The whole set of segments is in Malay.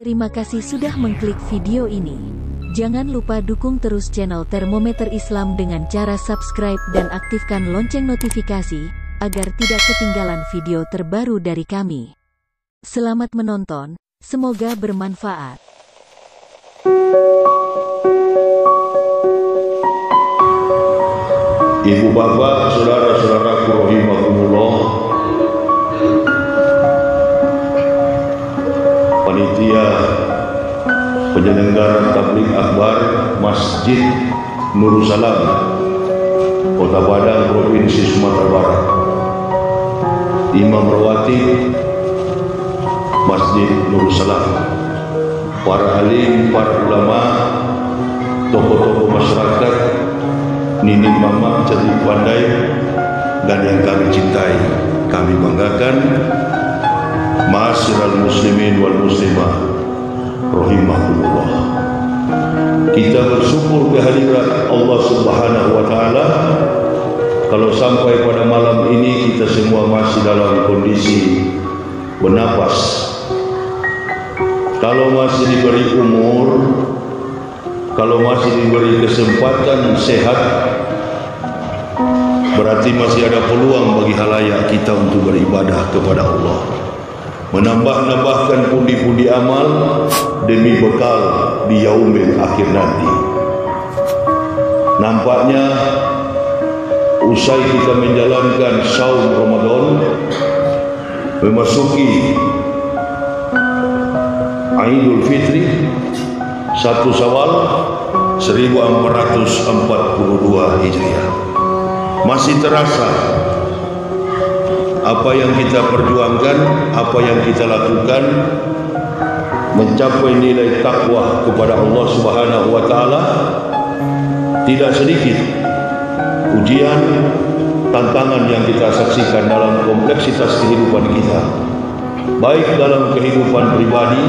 Terima kasih sudah mengklik video ini. Jangan lupa dukung terus channel Termometer Islam dengan cara subscribe dan aktifkan lonceng notifikasi, agar tidak ketinggalan video terbaru dari kami. Selamat menonton, semoga bermanfaat. Ibu bapak, saudara-saudaraku rahimakumullah, panitia penyelenggara tabligh akbar Masjid Nurul Salam, Kota Padang, Provinsi Sumatera Barat, Imam Rawatib Masjid Nurul Salam, para alim, para ulama, tokoh-tokoh masyarakat, Nini Mama, cerdik pandai, dan yang kami cintai, kami banggakan, ma'asyiral muslimin wal muslimah rahimakumullah. Kita bersyukur kehadirat Allah Subhanahu wa taala kalau sampai pada malam ini kita semua masih dalam kondisi bernapas. Kalau masih diberi umur, kalau masih diberi kesempatan sehat, berarti masih ada peluang bagi halayak kita untuk beribadah kepada Allah, menambah-nambahkan pundi-pundi amal demi bekal di yaumil akhir nanti. Nampaknya usai kita menjalankan saum Ramadan, memasuki Idul Fitri 1 Syawal 1442 Hijriah. Masih terasa apa yang kita perjuangkan, apa yang kita lakukan, mencapai nilai takwa kepada Allah Subhanahu wa taala. Tidak sedikit ujian, tantangan yang kita saksikan dalam kompleksitas kehidupan kita, baik dalam kehidupan pribadi,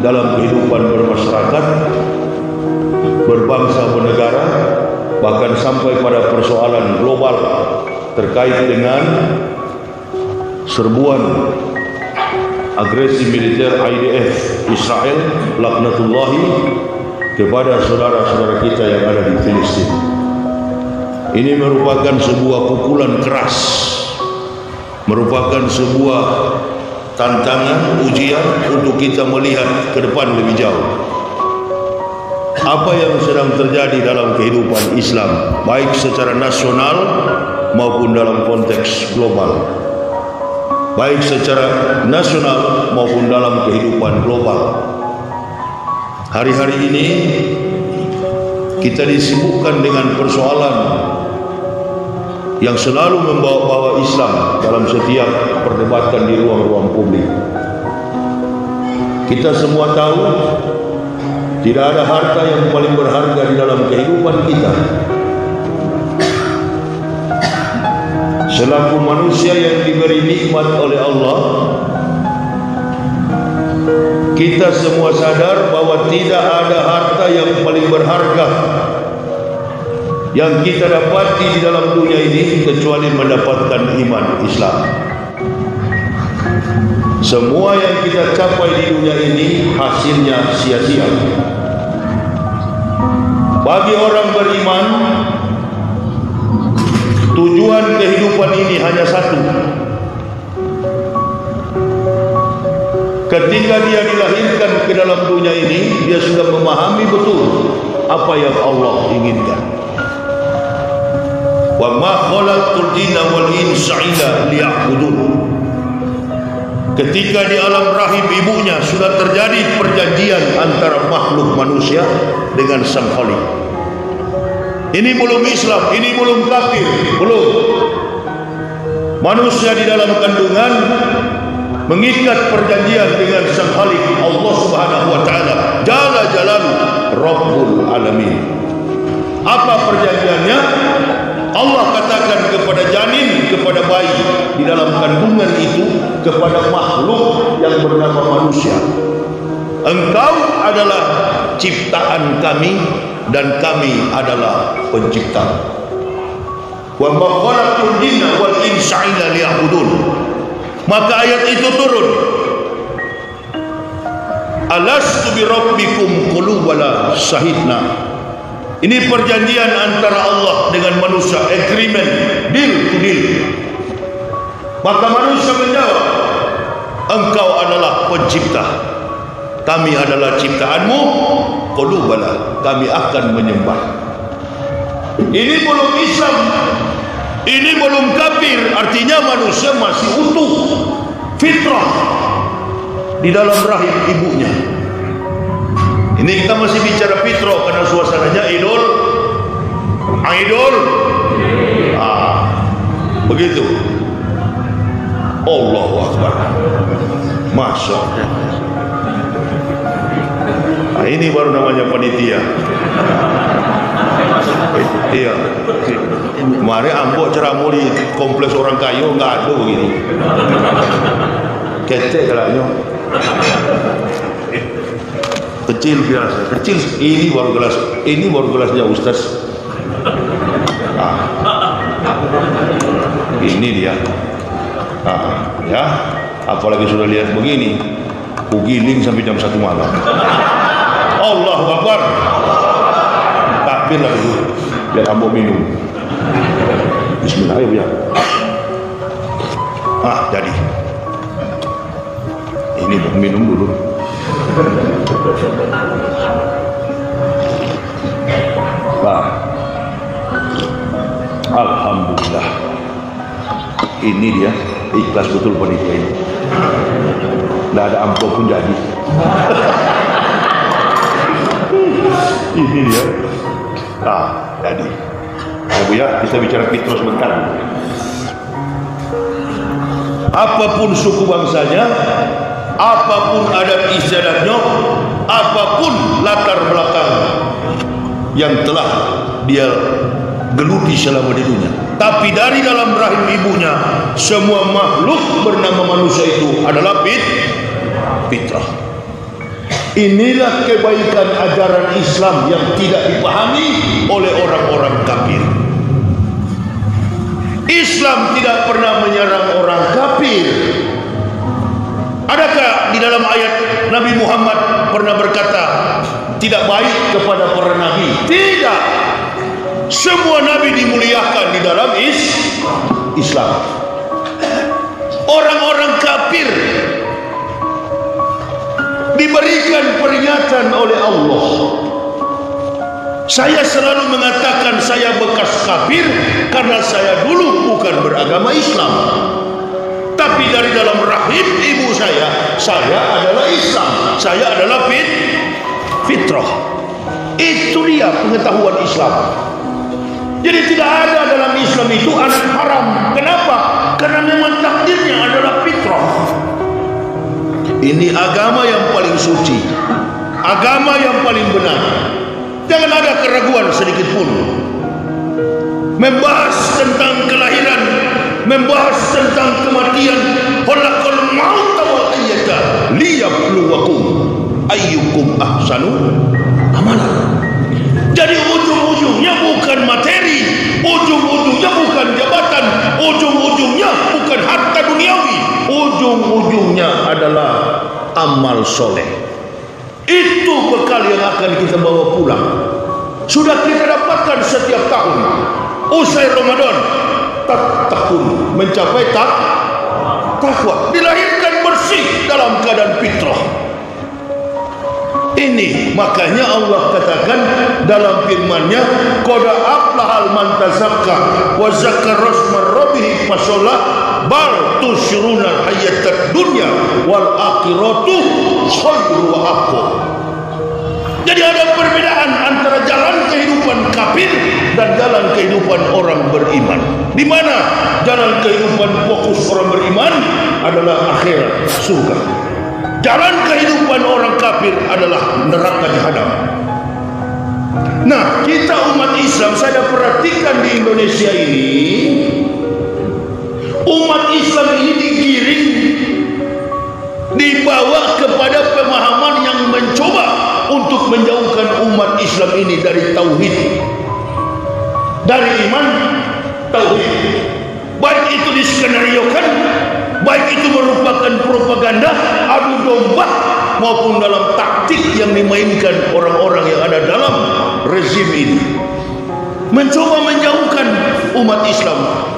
dalam kehidupan bermasyarakat, berbangsa, bernegara, bahkan sampai pada persoalan global terkait dengan serbuan agresi militer IDF Israel laknatullahi kepada saudara-saudara kita yang ada di Filistin. Ini merupakan sebuah pukulan keras, merupakan sebuah tantangan, ujian untuk kita melihat ke depan lebih jauh. Apa yang sedang terjadi dalam kehidupan Islam, baik secara nasional maupun dalam konteks global, baik secara nasional maupun dalam kehidupan global. Hari-hari ini kita disibukkan dengan persoalan yang selalu membawa-bawa Islam dalam setiap perdebatan di ruang-ruang publik. Kita semua tahu tidak ada harta yang paling berharga di dalam kehidupan kita. Selaku manusia yang diberi nikmat oleh Allah, kita semua sadar bahwa tidak ada harta yang paling berharga yang kita dapati di dalam dunia ini kecuali mendapatkan iman Islam. Semua yang kita capai di dunia ini hasilnya sia-sia. Bagi orang beriman, tujuan kehidupan ini hanya satu. Ketika dia dilahirkan ke dalam dunia ini, dia sudah memahami betul apa yang Allah inginkan. Wa ma khalaqtul jinna wal insa illa liya'budun. Ketika di alam rahim ibunya sudah terjadi perjanjian antara makhluk manusia dengan Sang Khalik. Ini belum Islam, ini belum kafir, belum. Manusia di dalam kandungan mengikat perjanjian dengan Sang Khalik Allah Subhanahu wa taala, Jalla Jalaluhu, Rabbul Alamin. Apa perjanjiannya? Allah katakan kepada janin, kepada bayi di dalam kandungan itu, kepada makhluk yang bernama manusia, engkau adalah ciptaan kami dan kami adalah pencipta. Wa ma khalaqtul jinna wal insa illa liya'budun. Maka ayat itu turun alastu bi rabbikum qulu bala syahidna. Ini perjanjian antara Allah dengan manusia, agreement, deal to deal. Maka manusia menjawab, engkau adalah pencipta, kami adalah ciptaanmu. Qulu bala, kami akan menyembah. Ini belum Islam, ini belum kafir, artinya manusia masih utuh, fitrah di dalam rahim ibunya. Ini kita masih bicara fitrah karena suasananya idul, begitu. Allahu Akbar, Masya Allah. Nah, ini baru namanya panitia. Iya. Mari ambok ceramu di kompleks orang kayu nggak ada begini. Kecek kalanya. Kecil biasa, kecil. Ini baru gelasnya Ustaz. Ini dia. Ya, apalagi sudah lihat begini, kugiling sampai jam 1 malam. Allahu Akbar. Takbir lah dulu, biar ambok minum. Bismillah, ayo ya. Jadi ini minum dulu. Alhamdulillah. Ini dia, ikhlas betul panitia ini. Nggak ada amplop pun jadi. Ini dia. Jadi. Bu ya, kita bicara fitrah sebentar. Apapun suku bangsanya, apapun adat istiadatnya, apapun latar belakang yang telah dia geluti selama di dunia, tapi dari dalam rahim ibunya, semua makhluk bernama manusia itu adalah fitrah. Inilah kebaikan ajaran Islam yang tidak dipahami oleh orang-orang kafir. Islam tidak pernah menyerang orang kafir. Adakah di dalam ayat Nabi Muhammad pernah berkata tidak baik kepada para nabi? Tidak. Semua nabi dimuliakan di dalam Islam. Orang-orang kafir diberikan peringatan oleh Allah. Saya selalu mengatakan saya bekas kafir karena saya dulu bukan beragama Islam, tapi dari dalam rahim ibu saya adalah Islam, saya adalah fitrah. Itu dia pengetahuan Islam. Jadi tidak ada dalam Islam itu anak haram. Kenapa? Karena memang takdirnya adalah fitrah. Ini agama yang paling suci, agama yang paling benar. Jangan ada keraguan sedikit pun. Membahas tentang kelahiran, membahas tentang kematian. Khalaqal mauta wal hayata liyabluwakum ayyukum ahsanu amalan. Jadi ujung-ujungnya bukan materi, ujung-ujungnya bukan jabatan, ujung-ujungnya bukan harta duniawi, ujung-ujungnya adalah amal soleh. Itu bekal yang akan kita bawa pulang. Sudah kita dapatkan setiap tahun. Usai Ramadan, takun mencapai takwa, dilahirkan bersih dalam keadaan fitrah. Ini makanya Allah katakan dalam firman-Nya, qad aflahal man tazakka wa zakara rasma rabbih fasalla bal tusyruna hayatad dunya wal akhiratu khairu wa abqa. Jadi ada perbedaan antara jalan kehidupan kafir dan jalan kehidupan orang beriman. Di mana jalan kehidupan fokus orang beriman adalah akhirat, surga. Jalan kehidupan orang kafir adalah neraka jahanam. Nah, kita umat Islam, saya perhatikan di Indonesia ini, umat Islam ini digiring, dibawa kepada pemahaman yang mencoba untuk menjauhkan umat Islam ini dari tauhid, dari iman, tauhid. Baik itu diskenariokan, baik itu merupakan propaganda, adu domba maupun dalam taktik yang dimainkan orang-orang yang ada dalam rezim ini, mencoba menjauhkan umat Islam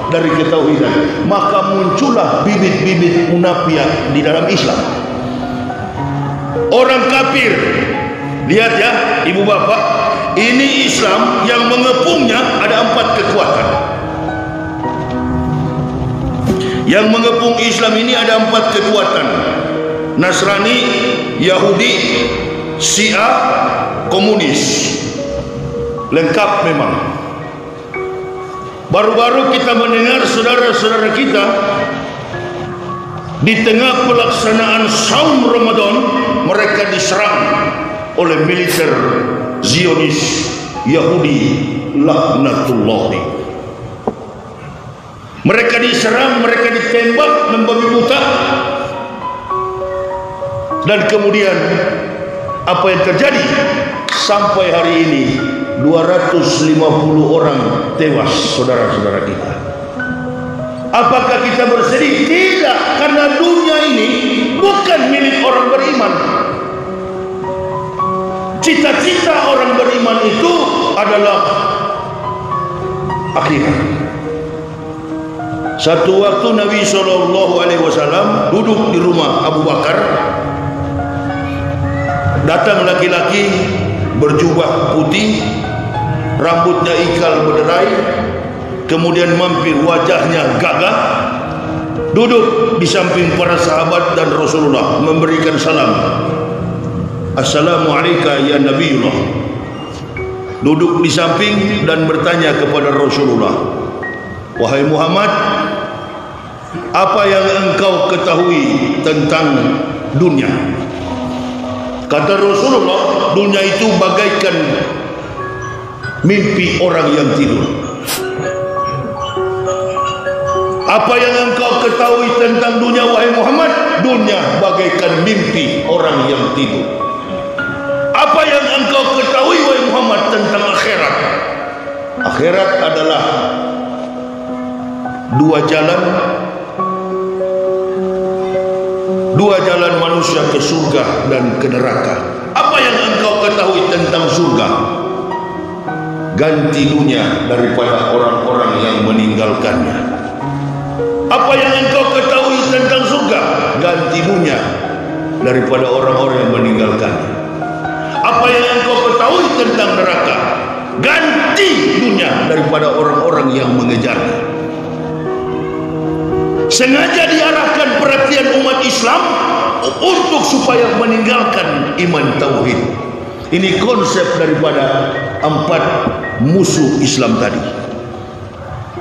dari ketauhidan, maka muncullah bibit-bibit munafiq di dalam Islam. Orang kafir, lihat ya ibu bapak, ini Islam yang mengepungnya ada 4 kekuatan. Yang mengepung Islam ini ada 4 kekuatan: Nasrani, Yahudi, Syiah, Komunis. Lengkap memang. Baru-baru kita mendengar saudara-saudara kita di tengah pelaksanaan saum Ramadan, mereka diserang oleh militer Zionis Yahudi laknatullahi. Mereka diserang, mereka ditembak membabi buta. Dan kemudian apa yang terjadi? Sampai hari ini 250 orang tewas, saudara-saudara kita. Apakah kita bersedih? Tidak, karena dunia ini bukan milik orang beriman. Cita-cita orang beriman itu adalah akhirat. Satu waktu Nabi SAW duduk di rumah Abu Bakar. Datang laki-laki berjubah putih, rambutnya ikal berderai, kemudian mampir, wajahnya gagah, duduk di samping para sahabat dan Rasulullah, memberikan salam. Assalamualaikum ya Nabiullah. Duduk di samping dan bertanya kepada Rasulullah, wahai Muhammad, apa yang engkau ketahui tentang dunia? Kata Rasulullah, dunia itu bagaikan mimpi orang yang tidur. Apa yang engkau ketahui tentang dunia wahai Muhammad? Dunia bagaikan mimpi orang yang tidur. Apa yang engkau ketahui wahai Muhammad tentang akhirat? Akhirat adalah 2 jalan, 2 jalan manusia ke surga dan ke neraka. Apa yang engkau ketahui tentang surga? Ganti dunia daripada orang-orang yang meninggalkannya. Apa yang engkau ketahui tentang surga? Ganti dunia daripada orang-orang yang meninggalkannya. Apa yang engkau ketahui tentang neraka? Ganti dunia daripada orang-orang yang mengejarnya. Sengaja diarahkan perhatian umat Islam untuk supaya meninggalkan iman tauhid. Ini konsep daripada 4 musuh Islam tadi.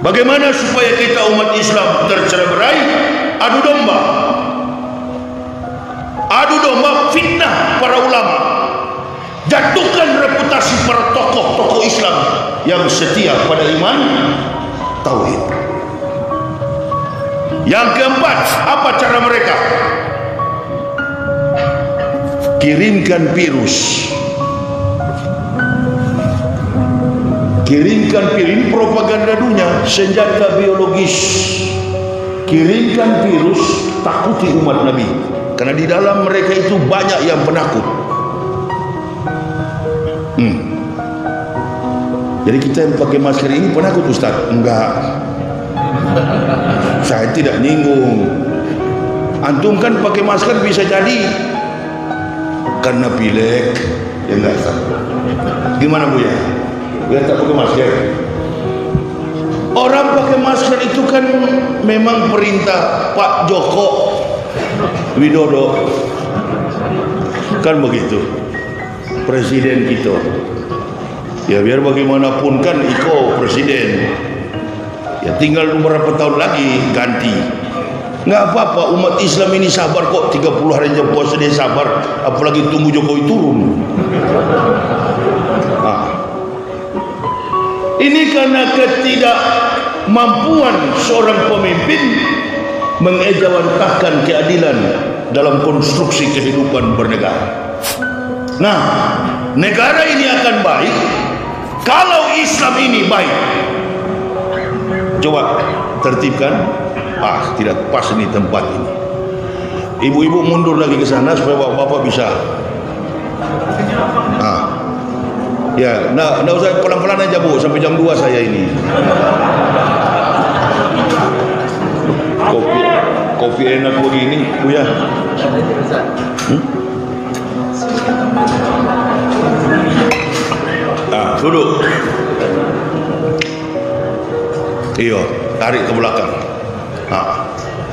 Bagaimana supaya kita umat Islam tercerai-berai? Adu domba. Adu domba fitnah para ulama. Jatuhkan reputasi para tokoh-tokoh Islam yang setia pada iman tauhid. Yang keempat, apa cara mereka? Kirimkan virus. Kirimkan virus, propaganda dunia, senjata biologis. Kirimkan virus, takuti umat Nabi. Karena di dalam mereka itu banyak yang penakut. Jadi kita yang pakai masker ini penakut, Ustaz? Enggak. Saya tidak nyinggung. Antum kan pakai masker bisa jadi karena pilek, ya enggak sah. Gimana Bu ya? Dia tak pakai masker. Orang pakai masker itu kan memang perintah Pak Joko Widodo, kan begitu presiden kita. Ya biar bagaimanapun kan Iko presiden. Ya tinggal beberapa tahun lagi ganti. Nggak apa-apa, umat Islam ini sabar kok. 30 hari jam puasa dia sabar, apalagi tunggu Jokowi turun. Ini karena ketidakmampuan seorang pemimpin mengejawantahkan keadilan dalam konstruksi kehidupan bernegara. Nah, negara ini akan baik kalau Islam ini baik. Coba tertibkan. Tidak pas ini tempat ini. Ibu-ibu mundur lagi ke sana supaya bapak-bapak bisa. Ya, nggak usah pelan-pelan aja Bu, sampai jam 2 saya ini. Kopi enak begini, Bu ya. Duduk. Iya, tarik ke belakang.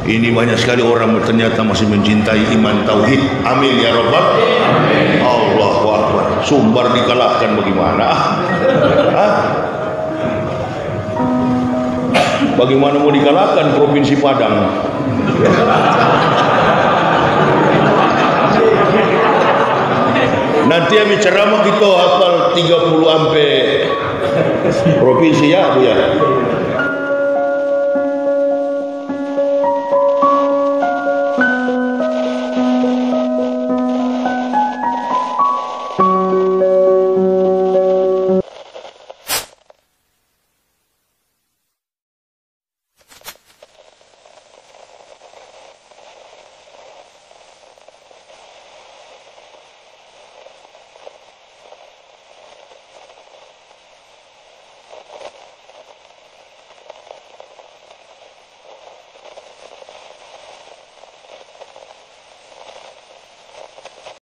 Ini banyak sekali orang ternyata masih mencintai iman tauhid. Amin ya rabbal. Allahu akbar. Sumbar dikalahkan bagaimana? Bagaimana mau dikalahkan Provinsi Padang? Nanti kami ceramah kita hafal 30 sampai provinsi ya Bu ya.